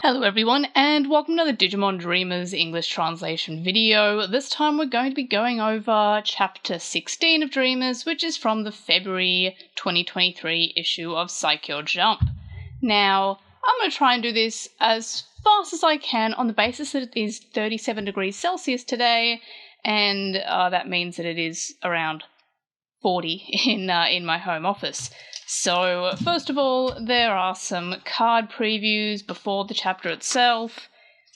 Hello everyone, and welcome to the Digimon Dreamers English translation video. This time we're going to be going over Chapter 16 of Dreamers, which is from the February 2023 issue of Saikyo Jump. Now, I'm going to try and do this as fast as I can on the basis that it is 37 degrees Celsius today, and that means that it is around 40 in my home office. So, first of all, there are some card previews before the chapter itself,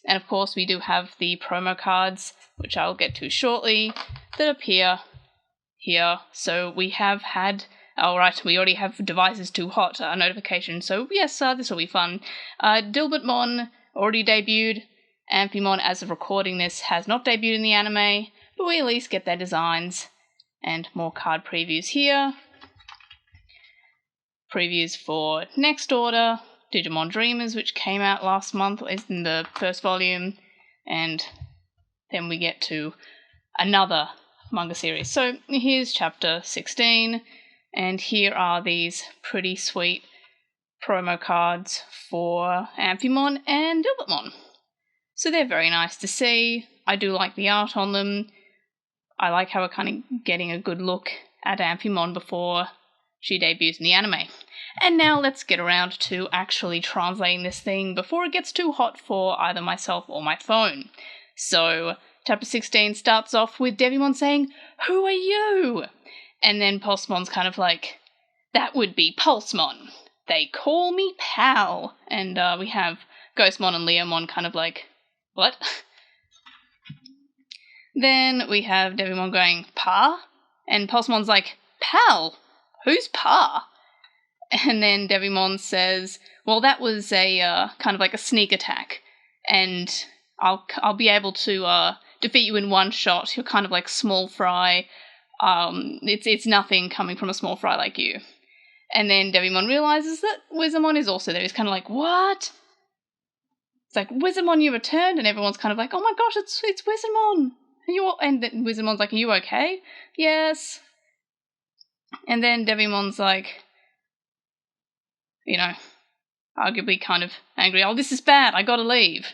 and of course we do have the promo cards, which I'll get to shortly, that appear here. So we have had, alright, we already have Devices Too Hot notification, so yes, this will be fun. Diarbbitmon already debuted. Amphimon, as of recording this, has not debuted in the anime, but we at least get their designs, and more card previews here. Previews for Next Order, Digimon Dreamers, which came out last month, is in the first volume, and then we get to another manga series. So here's chapter 16, and here are these pretty sweet promo cards for Amphimon and Diarbbitmon. So they're very nice to see. I do like the art on them. I like how we're kind of getting a good look at Amphimon before she debuts in the anime. And now let's get around to actually translating this thing before it gets too hot for either myself or my phone. So, chapter 16 starts off with Devimon saying, "Who are you?" And then Pulsemon's kind of like, "That would be Pulsemon. They call me Pal." And we have Ghostmon and Leomon kind of like, "What?" Then we have Devimon going, "Pa?" And Pulsemon's like, "Pal? Who's Pa?" And then Devimon says, "Well, that was a kind of like a sneak attack, and I'll be able to defeat you in one shot. You're kind of like small fry. It's nothing coming from a small fry like you." And then Devimon realizes that Wizardmon is also there. He's kind of like, "What?" It's like, "Wizardmon, you returned," and everyone's kind of like, "Oh my gosh, it's Wizardmon. Are you?" And then Wizardmon's like, "Are you okay?" "Yes." And then Devimon's like, you know, arguably kind of angry. "Oh, this is bad. I gotta leave.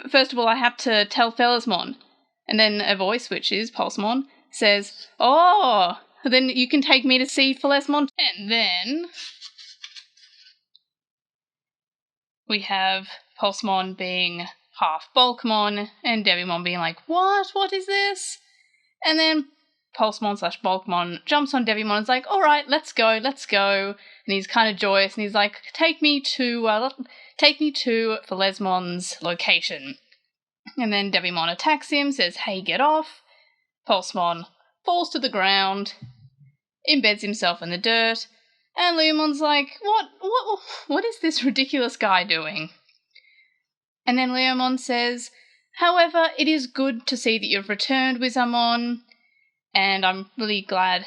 First of all, I have to tell Fellasmon." And then a voice, which is Pulsemon, says, "Oh, then you can take me to see Fellasmon." And then we have Pulsemon being half Bulkmon, and Devimon being like, What is this?" And then Pulsemon/Bulkmon jumps on Devimon and is like, "Alright, let's go. And he's kind of joyous, and he's like, take me to Fellasmon's location." And then Devimon attacks him, says, "Hey, get off." Pulsemon falls to the ground, embeds himself in the dirt, and Leomon's like, what is this ridiculous guy doing?" And then Leomon says, "However, it is good to see that you've returned, Wizardmon. And I'm really glad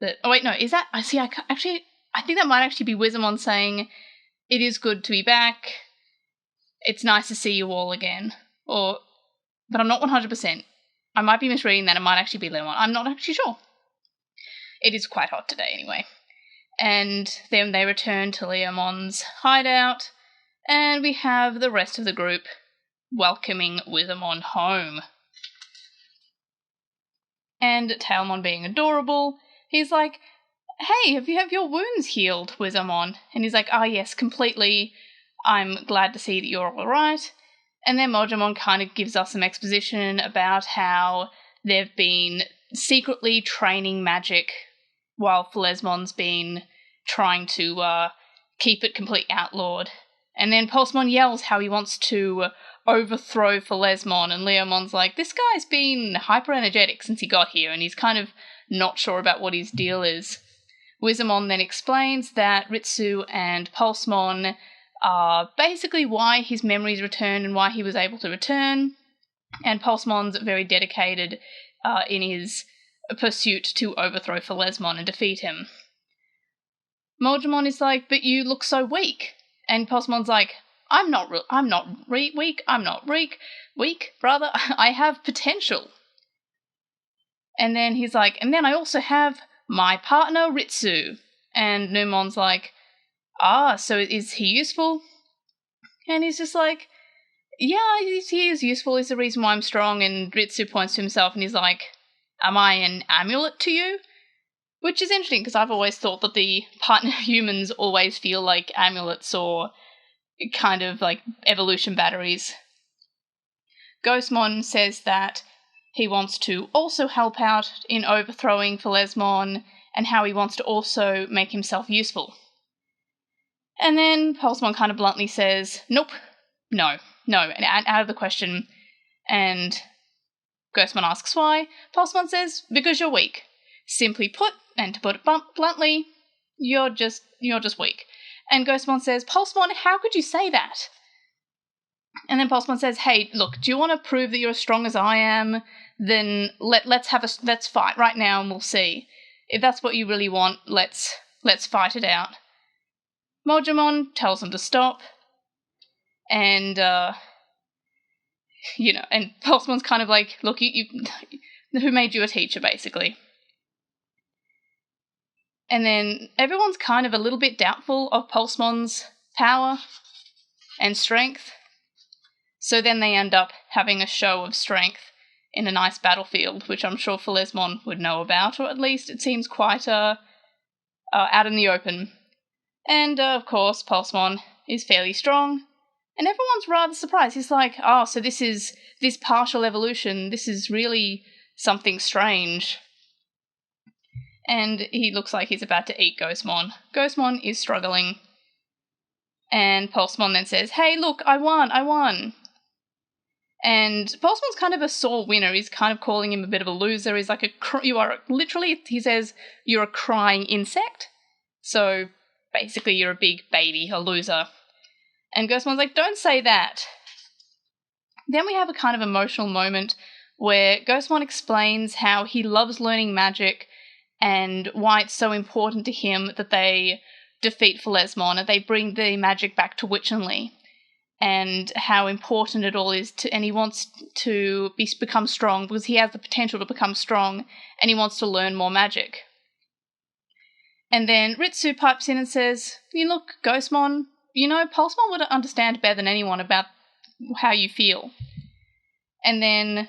that..." Oh wait, no, is that... I think that might actually be Wizardmon saying, "It is good to be back. It's nice to see you all again." But I'm not 100%. I might be misreading that. It might actually be Leomon. I'm not actually sure. It is quite hot today anyway. And then they return to Leomon's hideout, and we have the rest of the group welcoming Wizardmon home. And Tailmon being adorable, he's like, "Hey, have your wounds healed, Wizardmon?" And he's like, "Ah, yes, completely. I'm glad to see that you're all right." And then Mojamon kind of gives us some exposition about how they've been secretly training magic while Fellasmon's been trying to keep it completely outlawed. And then Pulsemon yells how he wants to overthrow Fellasmon, and Leomon's like, "This guy's been hyper-energetic since he got here, and he's kind of not sure about what his deal is." Wizardmon then explains that Ritsu and Pulsemon are basically why his memories returned and why he was able to return, and Pulsemon's very dedicated in his pursuit to overthrow Fellasmon and defeat him. Mojamon is like, "But you look so weak." And Pulsemon's like, I'm not weak, brother. I have potential." And then he's like, "And then I also have my partner, Ritsu." And Numon's like, "Ah, so is he useful?" And he's just like, yeah, he is useful, he's the reason why I'm strong, and Ritsu points to himself and he's like, am I an amulet to you? Which is interesting, because I've always thought that the partner humans always feel like amulets or kind of like evolution batteries. Ghostmon says that he wants to also help out in overthrowing Phalesmon, and how he wants to also make himself useful. And then Pulsemon kind of bluntly says, nope, no, and out of the question. And Ghostmon asks why. Pulsemon says, because you're weak. Simply put, and to put it bluntly, you're just weak. And Ghostmon says, Pulsemon, how could you say that? And then Pulsemon says, hey, look, do you want to prove that you're as strong as I am? Then let's fight right now and we'll see. If that's what you really want, let's fight it out. Mojamon tells him to stop. And, and Pulsemon's kind of like, look, you who made you a teacher, basically? And then everyone's kind of a little bit doubtful of Pulsemon's power and strength. So then they end up having a show of strength in a nice battlefield, which I'm sure Phalesmon would know about, or at least it seems quite out in the open. And, of course, Pulsemon is fairly strong, and everyone's rather surprised. He's like, oh, so this partial evolution, this is really something strange. And he looks like he's about to eat Ghostmon. Ghostmon is struggling. And Pulsemon then says, hey, look, I won. And Pulsemon's kind of a sore winner. He's kind of calling him a bit of a loser. He's like, he says, you're a crying insect. So basically you're a big baby, a loser. And Ghostmon's like, don't say that. Then we have a kind of emotional moment where Ghostmon explains how he loves learning magic and why it's so important to him that they defeat Phalesmon and they bring the magic back to Witchenley, and how important it all is and he wants to become strong because he has the potential to become strong and he wants to learn more magic. And then Ritsu pipes in and says, look, Ghostmon, Pulsemon would understand better than anyone about how you feel. And then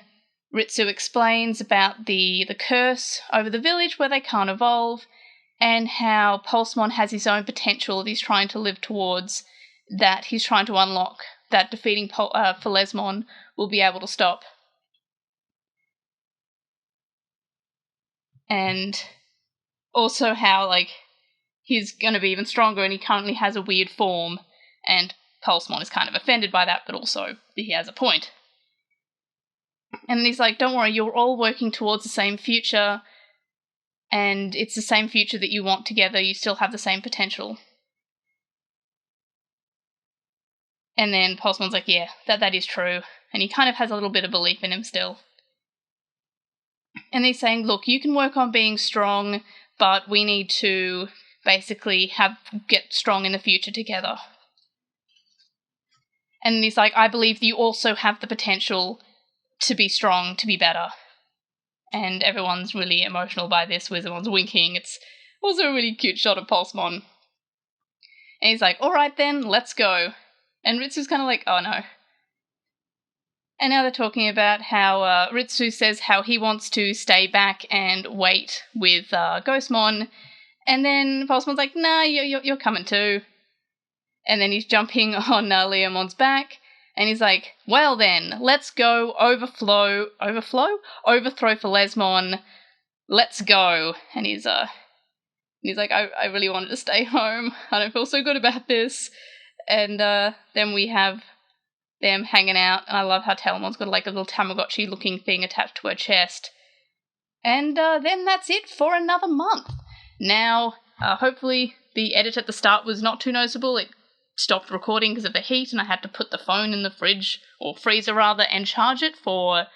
Ritsu explains about the curse over the village where they can't evolve, and how Pulsemon has his own potential that he's trying to live towards, that he's trying to unlock, that defeating Phalesmon will be able to stop. And also how, he's going to be even stronger and he currently has a weird form, and Pulsemon is kind of offended by that, but also he has a point. And he's like, don't worry, you're all working towards the same future, and it's the same future that you want together, you still have the same potential. And then Pulsemon's like, yeah, that is true. And he kind of has a little bit of belief in him still. And he's saying, look, you can work on being strong, but we need to basically get strong in the future together. And he's like, I believe that you also have the potential to be strong, to be better. And everyone's really emotional by this, everyone's winking. It's also a really cute shot of Pulsemon. And he's like, alright then, let's go. And Ritsu's kind of like, oh no. And now they're talking about how Ritsu says how he wants to stay back and wait with Ghostmon. And then Pulsemon's like, nah, you're coming too. And then he's jumping on Leomon's back. And he's like, well then, let's go overthrow Phalesmon. Let's go. And he's like, I really wanted to stay home. I don't feel so good about this. And then we have them hanging out, and I love how Telemon's got a little Tamagotchi-looking thing attached to her chest. And then that's it for another month. Now, hopefully the edit at the start was not too noticeable. It stopped recording because of the heat, and I had to put the phone in the fridge, or freezer rather, and charge it for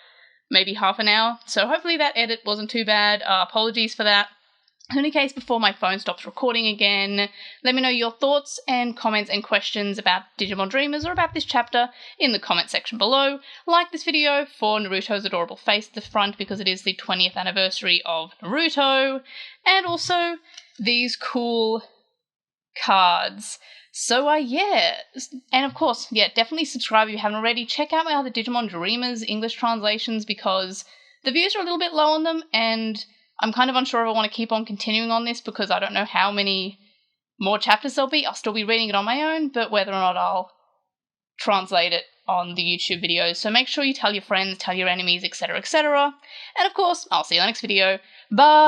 maybe half an hour. So hopefully that edit wasn't too bad. Apologies for that. In any case, before my phone stops recording again, let me know your thoughts and comments and questions about Digimon Dreamers or about this chapter in the comment section below. Like this video for Naruto's adorable face at the front because it is the 20th anniversary of Naruto, and also these cool Cards. So, yeah. And of course, yeah, definitely subscribe if you haven't already. Check out my other Digimon Dreamers English translations because the views are a little bit low on them, and I'm kind of unsure if I want to keep on continuing on this because I don't know how many more chapters there'll be. I'll still be reading it on my own, but whether or not I'll translate it on the YouTube videos. So make sure you tell your friends, tell your enemies, etc., etc. And of course, I'll see you in the next video. Bye!